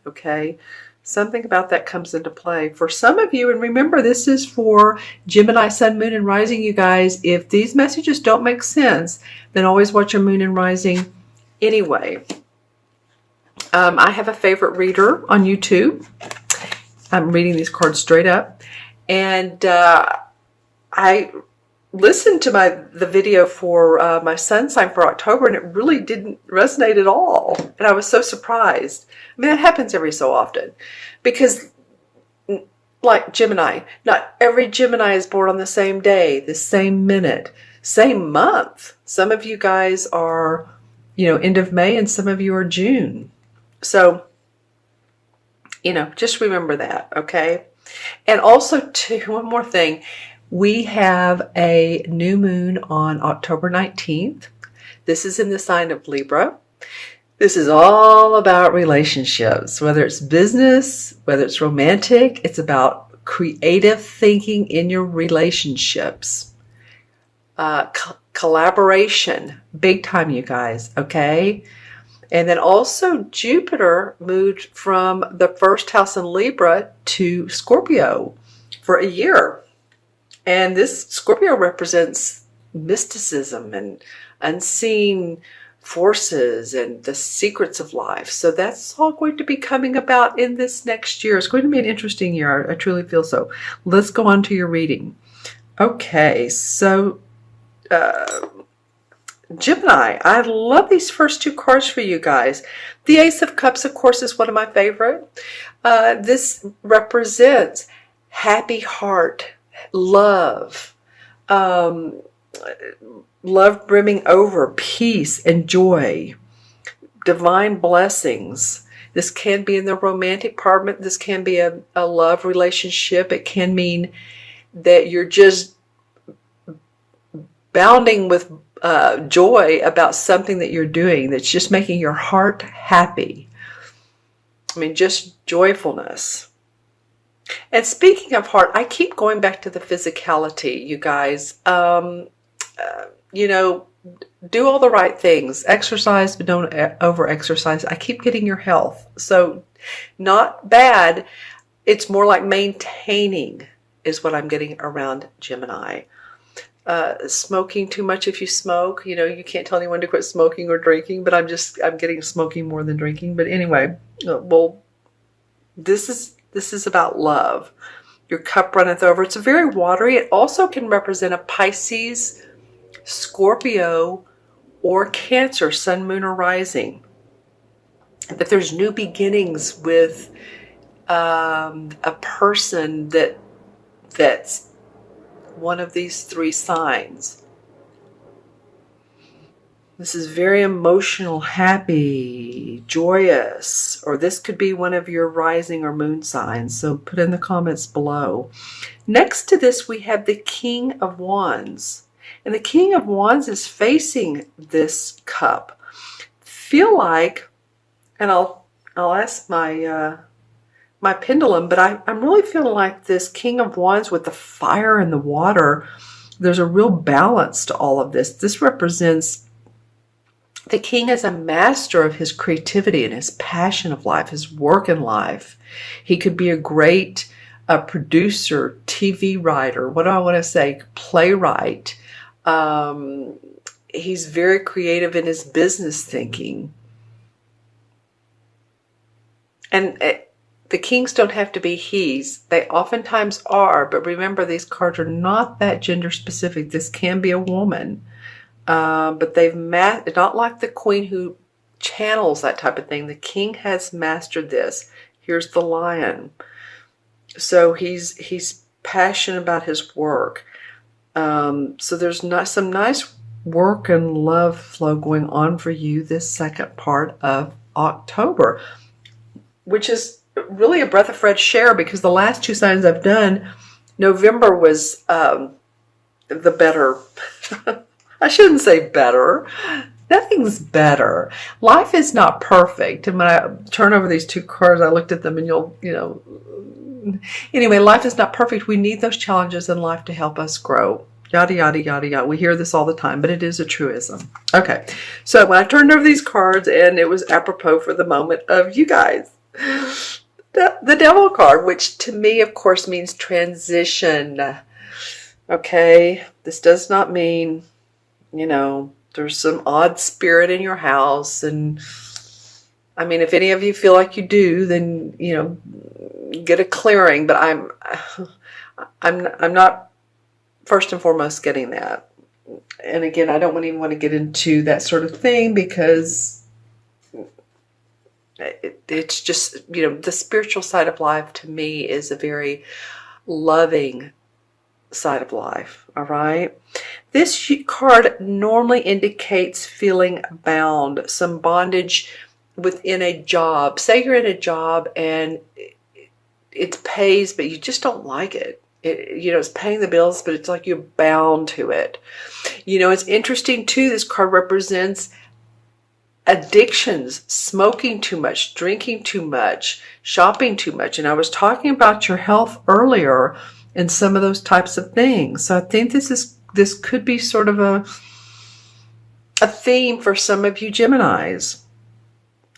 okay? Something about that comes into play. For some of you, and remember this is for Gemini, Sun, Moon, and Rising, you guys. If these messages don't make sense, then always watch your Moon and Rising anyway. I have a favorite reader on YouTube. I'm reading these cards straight up. And I listened to the video for my sun sign for October, and it really didn't resonate at all. And I was so surprised. I mean, that happens every so often. Because, like Gemini, not every Gemini is born on the same day, the same minute, same month. Some of you guys are, end of May, and some of you are June. So, just remember that, okay? And also, too, one more thing. We have a new moon on October 19th. This is in the sign of Libra. This is all about relationships, whether it's business, whether it's romantic. It's about creative thinking in your relationships. Collaboration, big time, you guys, okay? And then also Jupiter moved from the first house in Libra to Scorpio for a year. And this Scorpio represents mysticism and unseen forces and the secrets of life. So that's all going to be coming about in this next year. It's going to be an interesting year. I truly feel so. Let's go on to your reading. Okay, so Gemini, I love these first two cards for you guys. The Ace of Cups, of course, is one of my favorite. This represents happy heart, love, love brimming over, peace and joy, divine blessings. This can be in the romantic part. This can be a love relationship. It can mean that you're just bounding with joy about something that you're doing that's just making your heart happy. I mean, just joyfulness. And speaking of heart, I keep going back to the physicality, you guys. Do all the right things. Exercise, but don't over-exercise. I keep getting your health. So not bad. It's more like maintaining is what I'm getting around Gemini. Smoking too much if you smoke. You can't tell anyone to quit smoking or drinking, but I'm getting smoking more than drinking. But anyway, well, this is about love. Your cup runneth over. It's very watery. It also can represent a Pisces, Scorpio, or Cancer, sun, moon, or rising. That there's new beginnings with a person that's one of these three signs. This is very emotional, happy, joyous, or this could be one of your rising or moon signs. So put in the comments below. Next to this, we have the King of Wands. And the King of Wands is facing this cup. Feel like, and I'll ask my my pendulum, but I'm really feeling like this King of Wands with the fire and the water, there's a real balance to all of this. This represents the king as a master of his creativity and his passion of life, his work in life. He could be a great producer, TV writer, what do I want to say, playwright. He's very creative in his business thinking. And the kings don't have to be he's. They oftentimes are, but remember, these cards are not that gender specific. This can be a woman. But they've not like the queen who channels that type of thing. The king has mastered this. Here's the lion. So he's passionate about his work. So there's some nice work and love flow going on for you this second part of October, which is really a breath of fresh air because the last two signs I've done, November was the better. I shouldn't say better. Nothing's better. Life is not perfect. And when I turn over these two cards, I looked at them and anyway, life is not perfect. We need those challenges in life to help us grow. Yada, yada, yada, yada. We hear this all the time, but it is a truism. Okay, so when I turned over these cards, and it was apropos for the moment of you guys, The Devil card, which to me, of course, means transition. Okay, this does not mean, there's some odd spirit in your house. And I mean, if any of you feel like you do, then, get a clearing. But I'm not first and foremost getting that. And again, I don't even want to get into that sort of thing because it's just, the spiritual side of life to me is a very loving side of life. All right. This card normally indicates feeling bound, some bondage within a job. Say you're in a job and it pays, but you just don't like it. It's paying the bills, but it's like you're bound to it. It's interesting too. This card represents addictions, smoking too much, drinking too much, shopping too much. And I was talking about your health earlier and some of those types of things. So I think this could be sort of a theme for some of you Geminis.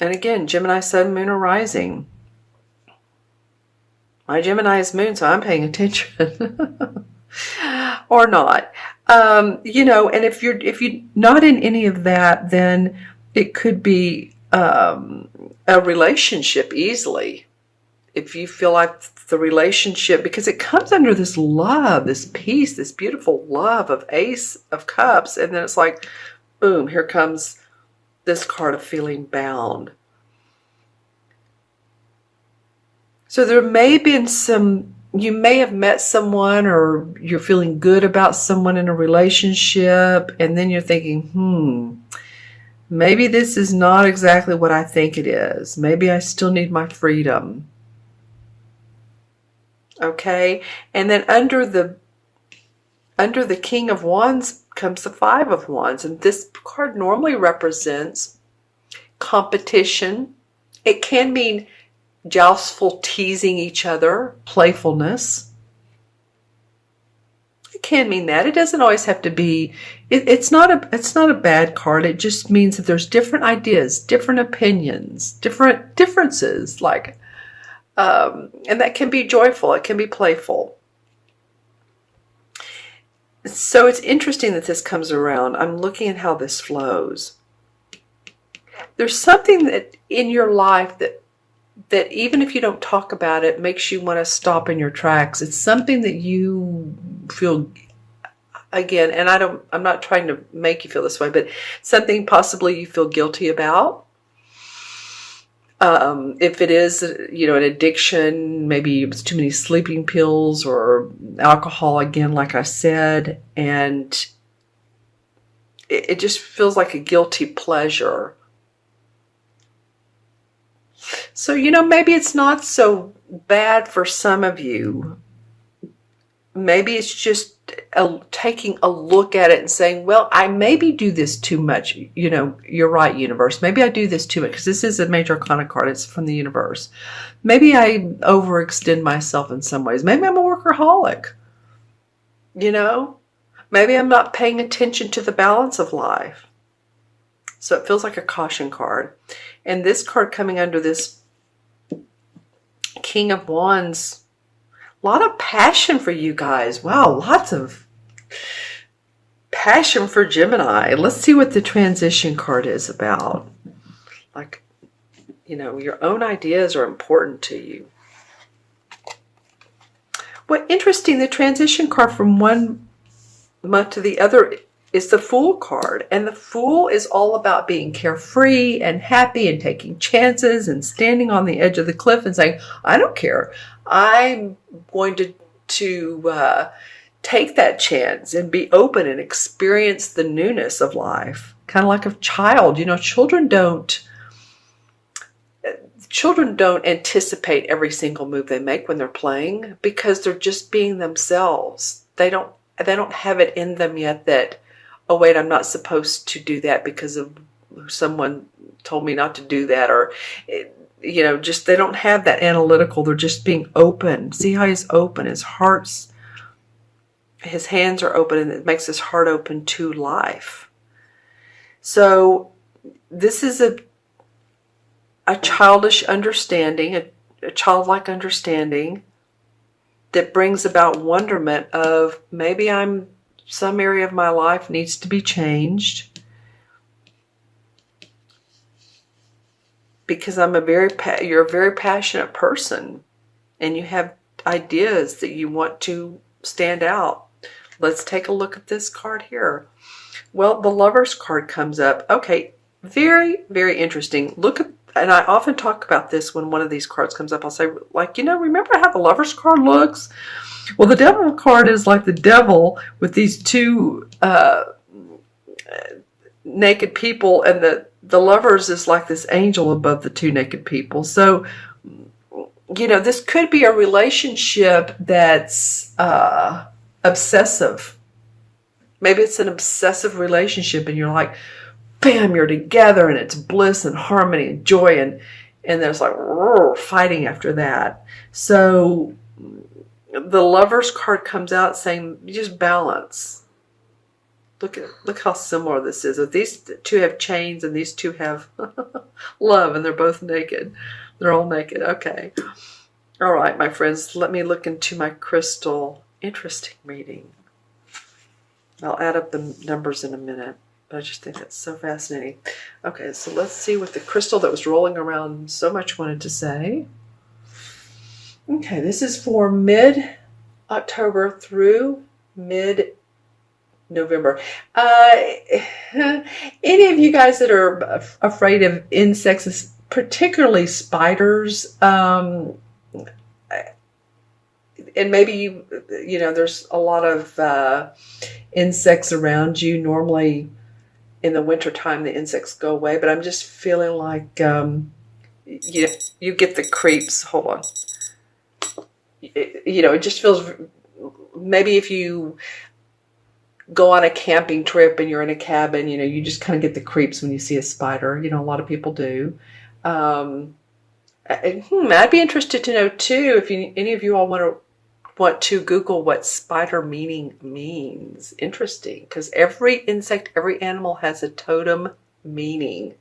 And again, Gemini Sun, Moon, or Rising. My Gemini is Moon, so I'm paying attention. Or not. And if you're not in any of that, then it could be a relationship easily. If you feel like the relationship, because it comes under this love, this peace, this beautiful love of Ace of Cups, and then it's like, boom, here comes this card of feeling bound. So there may have been you may have met someone or you're feeling good about someone in a relationship, and then you're thinking, maybe this is not exactly what I think it is. Maybe I still need my freedom. Okay, and then under the King of Wands comes the Five of Wands, and this card normally represents competition. It can mean joustful teasing each other, playfulness. It can mean that. It doesn't always have to be. It's not a bad card. It just means that there's different ideas, different opinions, different differences, like. And that can be joyful. It can be playful. So it's interesting that this comes around. I'm looking at how this flows. There's something that in your life that even if you don't talk about it, makes you want to stop in your tracks. It's something that you feel, again, and I'm not trying to make you feel this way, but something possibly you feel guilty about. If it is, an addiction, maybe it's too many sleeping pills or alcohol, again, like I said, and it just feels like a guilty pleasure. So, maybe it's not so bad for some of you. Maybe it's just taking a look at it and saying, well, I maybe do this too much. You're right, universe. Maybe I do this too much, because this is a major arcana card. It's from the universe. Maybe I overextend myself in some ways. Maybe I'm a workaholic. Maybe I'm not paying attention to the balance of life. So it feels like a caution card. And this card coming under this King of Wands, a lot of passion for you guys. Wow, lots of passion for Gemini. Let's see what the transition card is about. Like, your own ideas are important to you. Well, interesting, the transition card from one month to the other is the Fool card. And the Fool is all about being carefree and happy and taking chances and standing on the edge of the cliff and saying, I don't care. I'm going to take that chance and be open and experience the newness of life. Kind of like a child. Children don't anticipate every single move they make when they're playing, because they're just being themselves. They don't have it in them yet that, oh wait, I'm not supposed to do that because of someone told me not to do that, or just they don't have that analytical. They're just being open. See how he's open. His hands are open, and it makes his heart open to life. So this is a childish understanding, a childlike understanding that brings about wonderment of maybe some area of my life needs to be changed because you're a very passionate person and you have ideas that you want to stand out. Let's take a look at this card here. Well, the Lover's card comes up. Okay, very, very interesting. Look at, and I often talk about this when one of these cards comes up. I'll say, like, remember how the Lover's card looks? Well, the Devil card is like the devil with these two naked people, and the Lovers is like this angel above the two naked people. So, this could be a relationship that's obsessive. Maybe it's an obsessive relationship and you're like, bam, you're together and it's bliss and harmony and joy, and there's like fighting after that. So the Lover's card comes out saying, just balance. Look how similar this is. If these two have chains and these two have love and they're both naked. They're all naked. Okay. All right, my friends, let me look into my crystal. Interesting reading. I'll add up the numbers in a minute, but I just think that's so fascinating. Okay, so let's see what the crystal that was rolling around so much wanted to say. Okay, this is for mid-October through mid-November. Any of you guys that are afraid of insects, particularly spiders, and maybe there's a lot of insects around you. Normally in the wintertime the insects go away, but I'm just feeling like you get the creeps. Hold on. It just feels, maybe if you go on a camping trip and you're in a cabin, you just kind of get the creeps when you see a spider. A lot of people do. I'd be interested to know too if any of you all want to Google what spider meaning means. Interesting, because every insect, every animal has a totem meaning.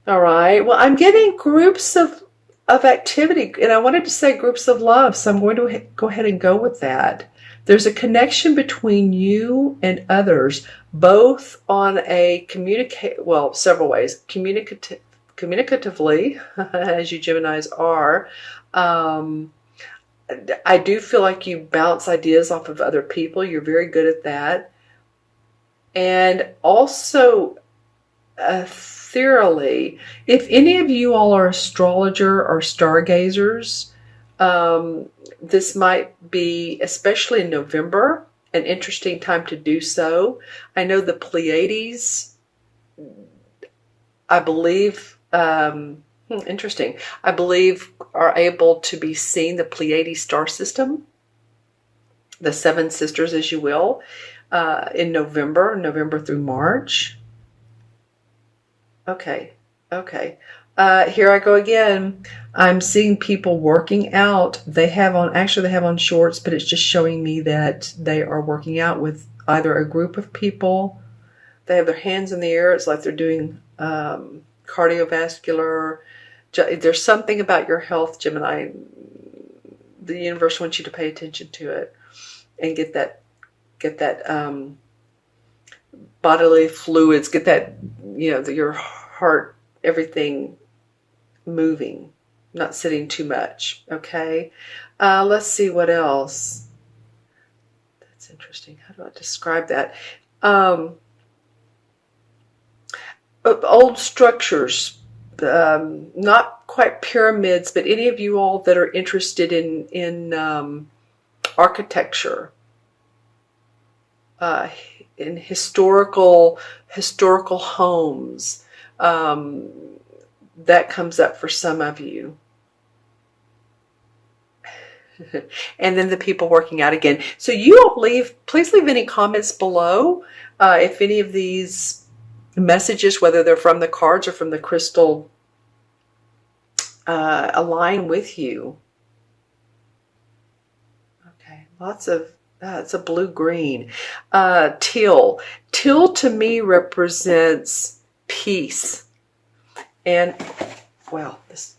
All right. Well, I'm getting groups of activity, and I wanted to say groups of love, so I'm going to go ahead and go with that. There's a connection between you and others, both on a several ways. Communicatively, as you Geminis are. I do feel like you bounce ideas off of other people. You're very good at that. And also, ethereally, if any of you all are astrologer or stargazers, this might be, especially in November, an interesting time to do so. I know the Pleiades, I believe, interesting, I believe are able to be seen, the Pleiades star system, the seven sisters, as you will, in November through March. Okay. Here I go again. I'm seeing people working out. They have on shorts, but it's just showing me that they are working out with either a group of people. They have their hands in the air. It's like they're doing cardiovascular. There's something about your health, Gemini. The universe wants you to pay attention to it and get that bodily fluids, get that, your heart, everything moving, not sitting too much. Okay. Let's see what else. That's interesting. How do I describe that? Old structures, not quite pyramids, but any of you all that are interested in architecture, in historical homes, that comes up for some of you. And then the people working out again. So you all please leave any comments below if any of these messages, whether they're from the cards or from the crystal, align with you. Okay, lots of it's a blue-green. Teal to me represents peace. And, well, this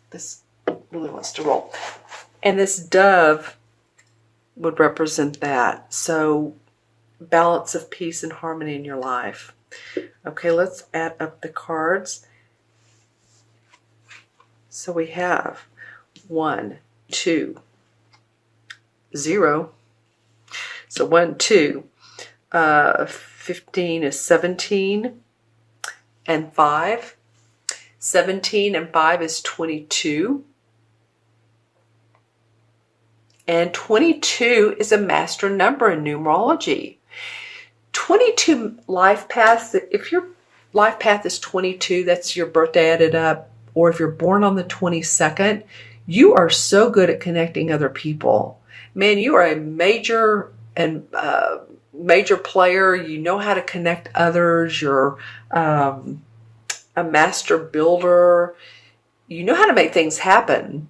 really wants to roll. And this dove would represent that. So balance of peace and harmony in your life. Okay, let's add up the cards. So we have 1, 2, 0. So 1, 2. 15 is 17 and 5. 17 and 5 is 22. And 22 is a master number in numerology. 22 life paths, if your life path is 22, that's your birthday added up, or if you're born on the 22nd, you are so good at connecting other people. Man, you are a major player. You know how to connect others. You're a master builder. You know how to make things happen.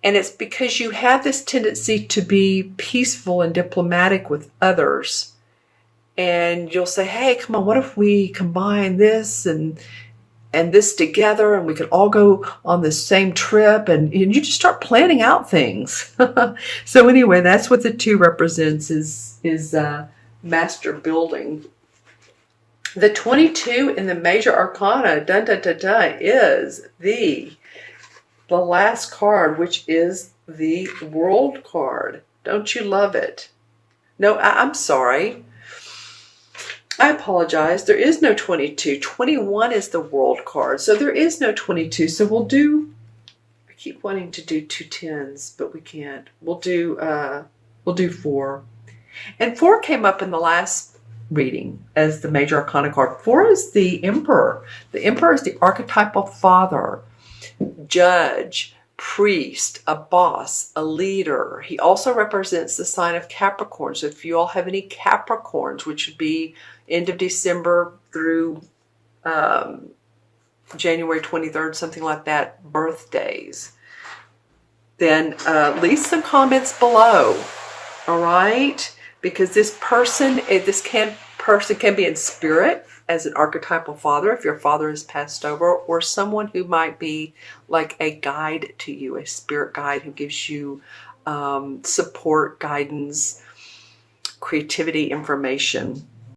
And it's because you have this tendency to be peaceful and diplomatic with others. And you'll say, hey, come on, what if we combine this and this together, and we could all go on the same trip, and you just start planning out things. So anyway, that's what the 2 represents, is master building. The 22 in the major arcana, dun, dun, dun, dun, is the last card, which is the World card. Don't you love it? No, I'm sorry. I apologize. There is no 22. 21 is the World card. So there is no 22. So we'll do, I keep wanting to do 2 10s, but we can't. We'll do 4. And 4 came up in the last reading as the major arcana card. 4 is the Emperor. The Emperor is the archetypal father, judge, priest, a boss, a leader. He also represents the sign of Capricorn. So if you all have any Capricorns, which would be end of December through January 23rd, something like that, birthdays, then leave some comments below, all right? Because this person can be in spirit as an archetypal father, if your father has passed over, or someone who might be like a guide to you, a spirit guide who gives you support, guidance, creativity, information.